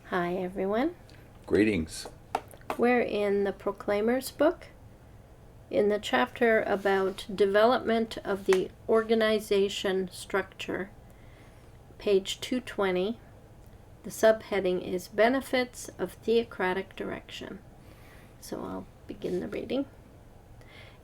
Hi everyone. Greetings. We're in the Proclaimer's book, in the chapter about development of the organization structure, page 220. The subheading is Benefits of Theocratic Direction. So I'll begin the reading.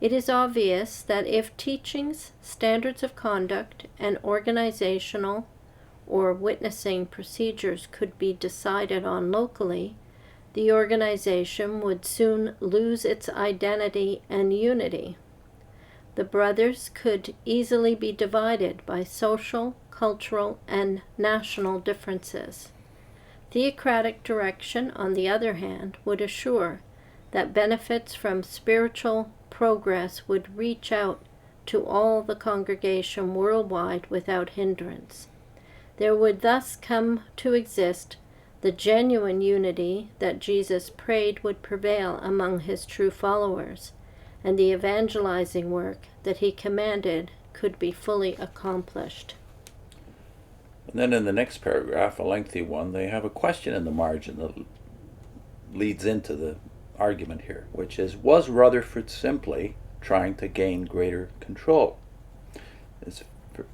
It is obvious that if teachings, standards of conduct, and organizational or witnessing procedures could be decided on locally, the organization would soon lose its identity and unity. The brothers could easily be divided by social, cultural, and national differences. Theocratic direction, on the other hand, would assure that benefits from spiritual progress would reach out to all the congregation worldwide without hindrance. There would thus come to exist the genuine unity that Jesus prayed would prevail among his true followers, and the evangelizing work that he commanded could be fully accomplished. And then in the next paragraph, a lengthy one, they have a question in the margin that leads into the argument here, which is, was Rutherford simply trying to gain greater control? It's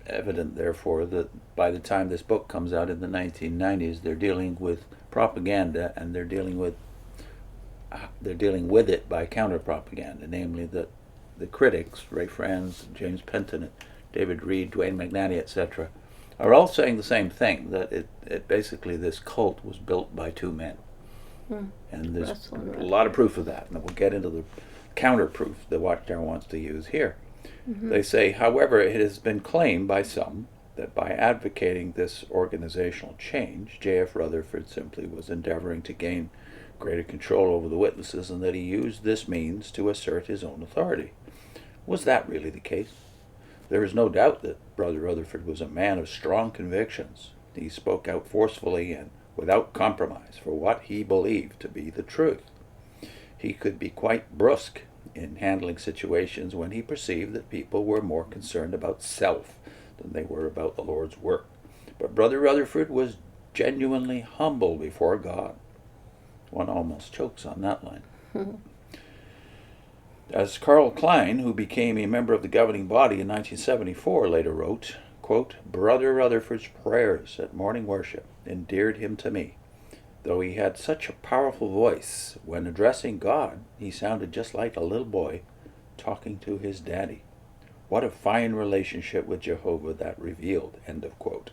evident, therefore, that by the time this book comes out in the 1990s, they're dealing with propaganda, and they're dealing with it by counter-propaganda, namely that the critics, Ray Franz, James Penton, David Reed, Dwayne McNally, etc., are all saying the same thing, that it basically this cult was built by two men. And there's a lot of proof of that, and we'll get into the counter-proof that Watchtower wants to use here. They say, however, it has been claimed by some that by advocating this organizational change, J.F. Rutherford simply was endeavoring to gain greater control over the witnesses, and that he used this means to assert his own authority. Was that really the case? There is no doubt that Brother Rutherford was a man of strong convictions. He spoke out forcefully and without compromise for what he believed to be the truth. He could be quite brusque in handling situations when he perceived that people were more concerned about self than they were about the Lord's work. But Brother Rutherford was genuinely humble before God. One almost chokes on that line. As Karl Klein, who became a member of the governing body in 1974, later wrote, quote, Brother Rutherford's prayers at morning worship endeared him to me. Though he had such a powerful voice, when addressing God, he sounded just like a little boy talking to his daddy. What a fine relationship with Jehovah that revealed, end of quote.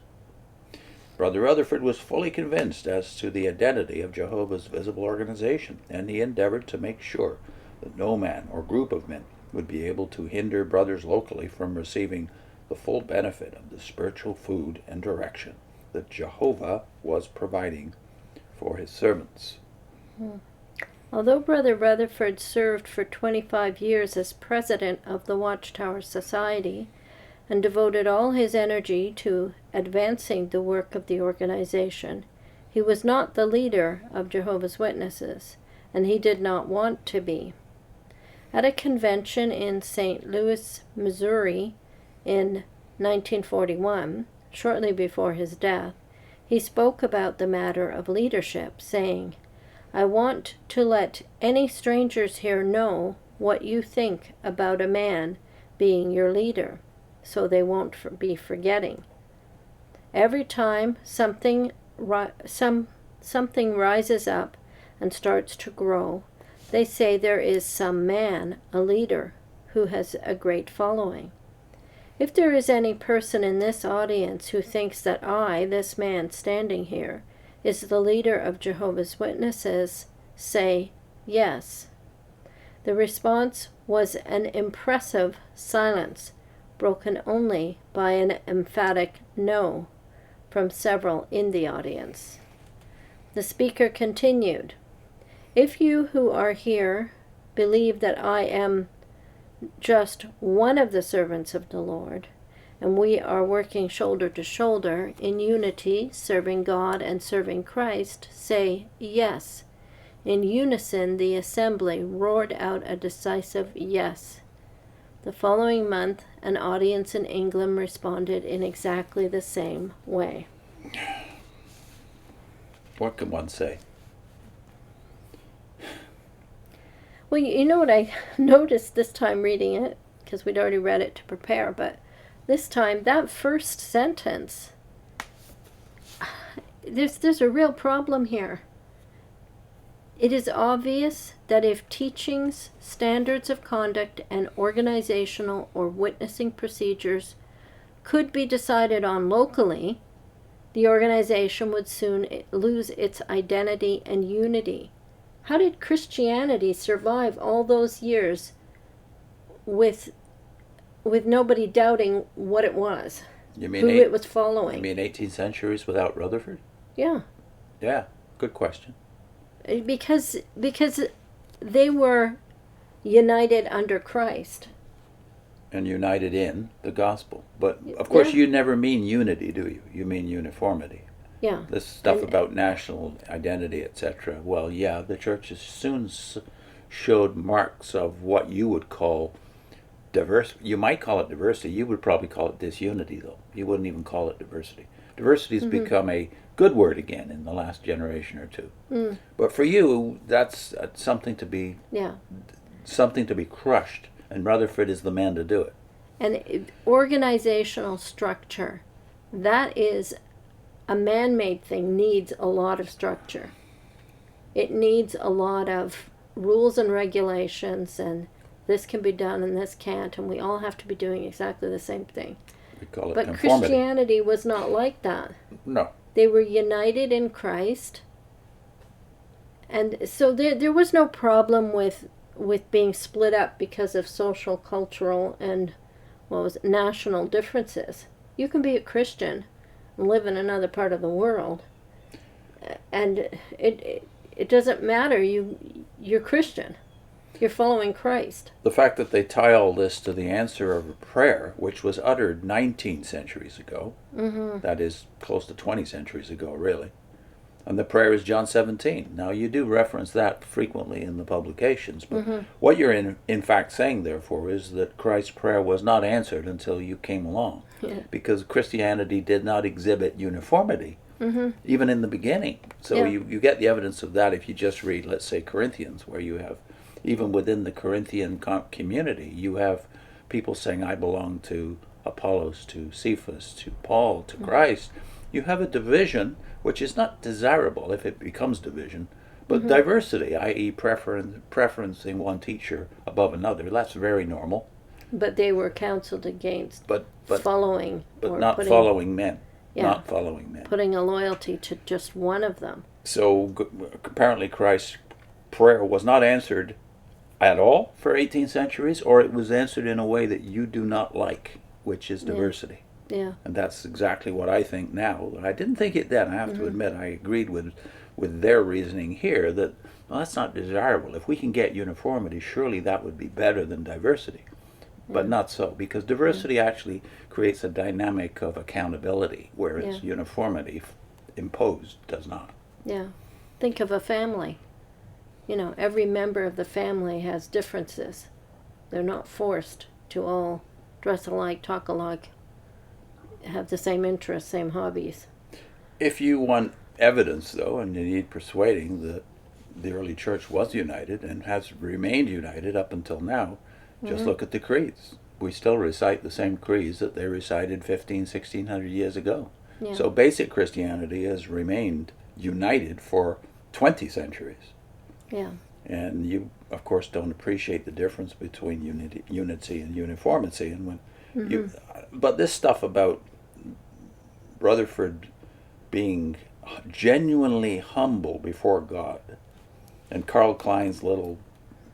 Brother Rutherford was fully convinced as to the identity of Jehovah's visible organization, and he endeavored to make sure that no man or group of men would be able to hinder brothers locally from receiving the full benefit of the spiritual food and direction that Jehovah was providing for his servants. Although Brother Rutherford served for 25 years as president of the Watchtower Society and devoted all his energy to advancing the work of the organization, he was not the leader of Jehovah's Witnesses, and he did not want to be. At a convention in St. Louis, Missouri in 1941, shortly before his death, he spoke about the matter of leadership, saying, I want to let any strangers here know what you think about a man being your leader, so they won't be forgetting. Every time something rises up and starts to grow, they say there is some man, a leader, who has a great following. If there is any person in this audience who thinks that I, this man standing here, is the leader of Jehovah's Witnesses, say yes. The response was an impressive silence, broken only by an emphatic no from several in the audience. The speaker continued, If you who are here believe that I am just one of the servants of the Lord, and we are working shoulder to shoulder in unity, serving God and serving Christ, say yes. In unison, the assembly roared out a decisive yes. The following month, an audience in England responded in exactly the same way. What can one say? Well, you know what I noticed this time reading it, because we'd already read it to prepare, but this time, that first sentence, there's a real problem here. It is obvious that if teachings, standards of conduct, and organizational or witnessing procedures could be decided on locally, the organization would soon lose its identity and unity. How did Christianity survive all those years with nobody doubting what it was, You mean who it was following? You mean 18 centuries without Rutherford? Yeah. Yeah, good question. Because they were united under Christ. And united in the gospel. But, of course, Yeah. you never mean unity, do you? You mean uniformity. Yeah. This stuff about national identity, etc. Well, yeah, the churches soon showed marks of what you would call diversity. You might call it diversity. You would probably call it disunity, though. You wouldn't even call it diversity. Diversity has become a good word again in the last generation or two. But for you, that's something to be crushed, and Rutherford is the man to do it. And organizational structure, that is a man-made thing, needs a lot of structure. It needs a lot of rules and regulations, and this can be done and this can't, and we all have to be doing exactly the same thing. We call it But conformity. Christianity was not like that. No. They were united in Christ, and so there was no problem with being split up because of social, cultural, and national differences. You can be a Christian and live in another part of the world, and it doesn't matter. You're Christian. You're following Christ. The fact that they tie all this to the answer of a prayer, which was uttered 19 centuries ago, that is close to 20 centuries ago, really. And the prayer is John 17. Now, you do reference that frequently in the publications, but what you're in fact saying, therefore, is that Christ's prayer was not answered until you came along, because Christianity did not exhibit uniformity, even in the beginning. So you get the evidence of that if you just read, let's say, Corinthians, where you have, even within the Corinthian community, you have people saying, I belong to Apollos, to Cephas, to Paul, to Christ. You have a division, which is not desirable if it becomes division, but diversity, i.e. preferencing one teacher above another. That's very normal. But they were counseled against following. But not following men. Yeah, not following men. Putting a loyalty to just one of them. So apparently Christ's prayer was not answered at all for 18 centuries, or it was answered in a way that you do not like, which is diversity. Yeah. And that's exactly what I think now. I didn't think it then. I have to admit, I agreed with their reasoning here that, well, that's not desirable. If we can get uniformity, surely that would be better than diversity. But not so, because diversity actually creates a dynamic of accountability, whereas uniformity imposed does not. Yeah. Think of a family. Every member of the family has differences. They're not forced to all dress alike, talk alike, have the same interests, same hobbies. If you want evidence, though, and you need persuading that the early church was united and has remained united up until now, just look at the creeds. We still recite the same creeds that they recited 1,500 years ago. Yeah. So basic Christianity has remained united for 20 centuries. Yeah. And you, of course, don't appreciate the difference between unity and uniformity. And but this stuff about Rutherford being genuinely humble before God, and Karl Klein's little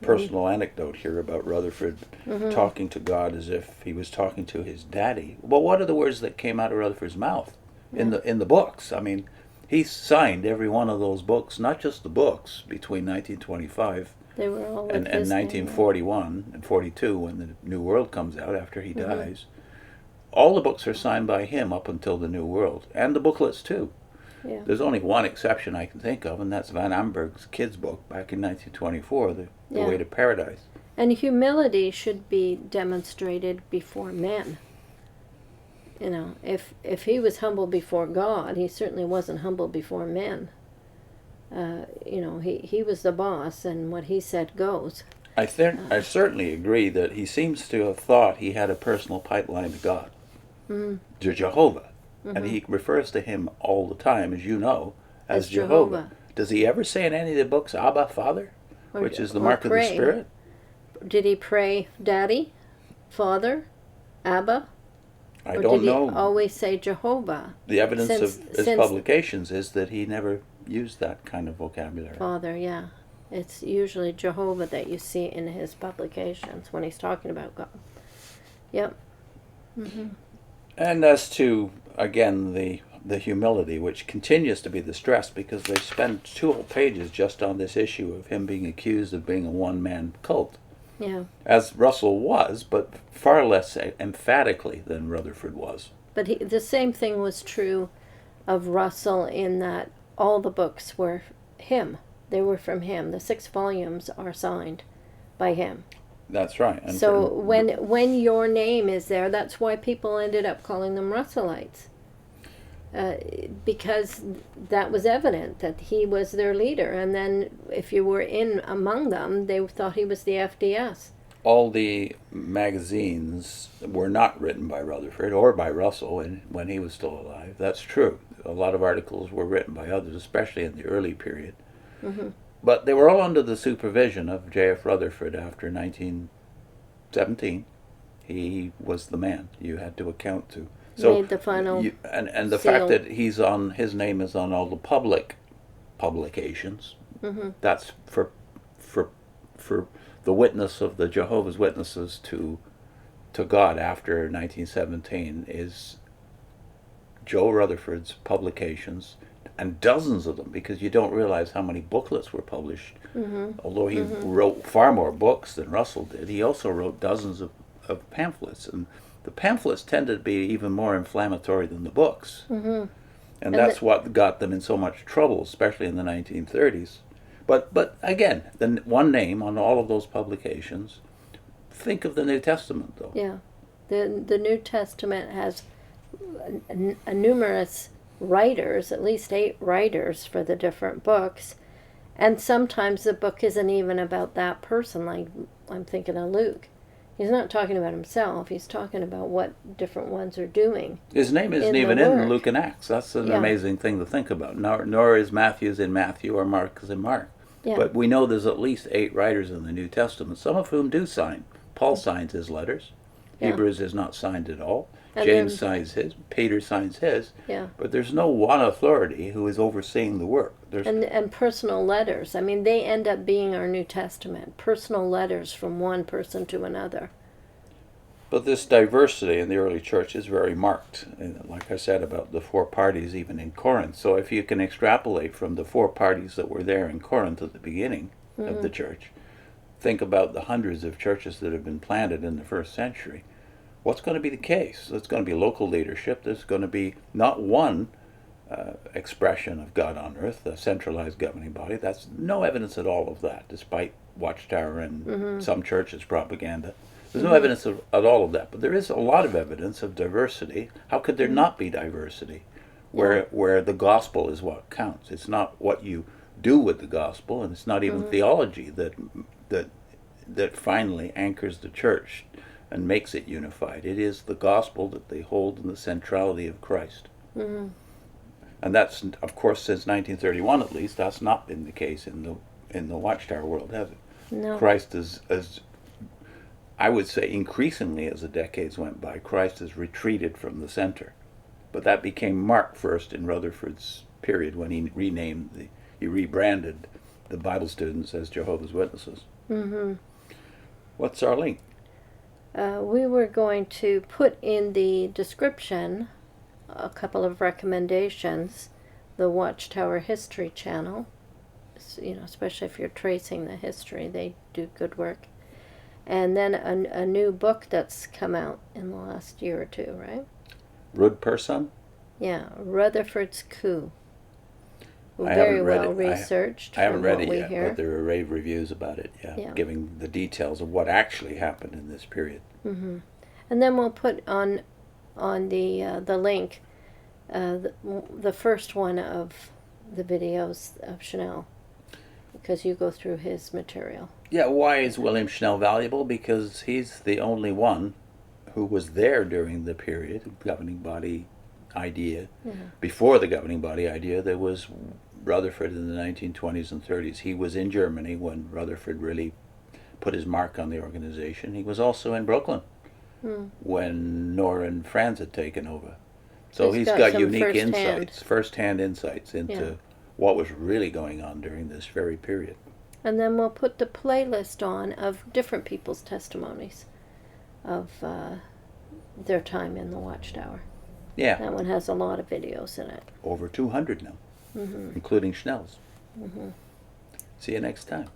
personal anecdote here about Rutherford talking to God as if he was talking to his daddy. Well, what are the words that came out of Rutherford's mouth in the books? I mean, he signed every one of those books, not just the books, between 1925 They were all and 1941 and 42, when the New World comes out after he dies. All the books are signed by him up until the New World, and the booklets too. Yeah. There's only one exception I can think of, and that's Van Amberg's kids' book back in 1924, The Way to Paradise. And humility should be demonstrated before men. If he was humble before God, he certainly wasn't humble before men. He was the boss, and what he said goes. I certainly agree that he seems to have thought he had a personal pipeline to God, to Jehovah, and he refers to him all the time, as you know, as Jehovah. Does he ever say in any of the books, Abba, Father, which is the mark of the Spirit? Did he pray, Daddy, Father, Abba? I don't know. Did he always say Jehovah? The evidence of his publications is that he never used that kind of vocabulary. Father, yeah. It's usually Jehovah that you see in his publications when he's talking about God. Yep. Mm-hmm. And as to, again, the humility, which continues to be the stress, because they spend 2 whole pages just on this issue of him being accused of being a one-man cult. Yeah. As Russell was, but far less emphatically than Rutherford was. But the same thing was true of Russell in that all the books were him. They were from him. The 6 volumes are signed by him. That's right. And so when your name is there, that's why people ended up calling them Russellites. Because that was evident that he was their leader. And then if you were in among them, they thought he was the FDS. All the magazines were not written by Rutherford or by Russell when he was still alive. That's true. A lot of articles were written by others, especially in the early period. Mm-hmm. But they were all under the supervision of J.F. Rutherford after 1917. He was the man you had to account to. So made the final and the seal. fact that his name is on all the public publications. Mm-hmm. That's for the witness of the Jehovah's Witnesses to God after 1917 is Joe Rutherford's publications, and dozens of them, because you don't realize how many booklets were published. Mm-hmm. Although he wrote far more books than Russell did, he also wrote dozens of pamphlets, and the pamphlets tended to be even more inflammatory than the books. Mm-hmm. And that's what got them in so much trouble, especially in the 1930s. But again, the one name on all of those publications. Think of the New Testament, though. Yeah. The New Testament has a numerous writers, at least 8 writers for the different books, and sometimes the book isn't even about that person. Like I'm thinking of Luke. He's not talking about himself. He's talking about what different ones are doing. His name isn't even in Luke and Acts. That's an amazing thing to think about. Nor is Matthew's in Matthew or Mark is in Mark. Yeah. But we know there's at least 8 writers in the New Testament, some of whom do sign. Paul signs his letters. Yeah. Hebrews is not signed at all. And James signs his. Peter signs his. Yeah. But there's no one authority who is overseeing the work. And personal letters. I mean, they end up being our New Testament. Personal letters from one person to another. But this diversity in the early church is very marked. And like I said about the 4 parties even in Corinth. So if you can extrapolate from the 4 parties that were there in Corinth at the beginning of the church, think about the hundreds of churches that have been planted in the 1st century. What's going to be the case? There's going to be local leadership. There's going to be not one expression of God on earth, a centralized governing body. That's no evidence at all of that, despite Watchtower and some churches' propaganda. There's no evidence at all of that. But there is a lot of evidence of diversity. How could there not be diversity where the gospel is what counts? It's not what you do with the gospel, and it's not even theology that finally anchors the church and makes it unified. It is the gospel that they hold in the centrality of Christ. Mm-hmm. And that's, of course, since 1931 at least, that's not been the case in the Watchtower world, has it? No. Christ is, as I would say, increasingly as the decades went by, Christ has retreated from the center. But that became marked first in Rutherford's period when he rebranded the Bible students as Jehovah's Witnesses. Mm-hmm. What's our link? We were going to put in the description a couple of recommendations. The Watchtower History Channel, especially if you're tracing the history, they do good work. And then a new book that's come out in the last year or 2, right? Persson? Yeah, Rutherford's Coup. Very well researched. I haven't read it yet, but there are rave reviews about it, giving the details of what actually happened in this period. Mm-hmm. And then we'll put on the link the first one of the videos of Schnell, because you go through his material. Yeah, why is William Schnell valuable? Because he's the only one who was there during the period, governing body idea. Yeah. Before the governing body idea, there was Rutherford in the 1920s and 30s. He was in Germany when Rutherford really put his mark on the organization. He was also in Brooklyn when Nora and Franz had taken over. So he's got some unique first-hand. insights, first-hand insights into Yeah. what was really going on during this very period. And then we'll put the playlist on of different people's testimonies of their time in the Watchtower. Yeah, That one has a lot of videos in it. over 200 now, including Schnell's. See you next time.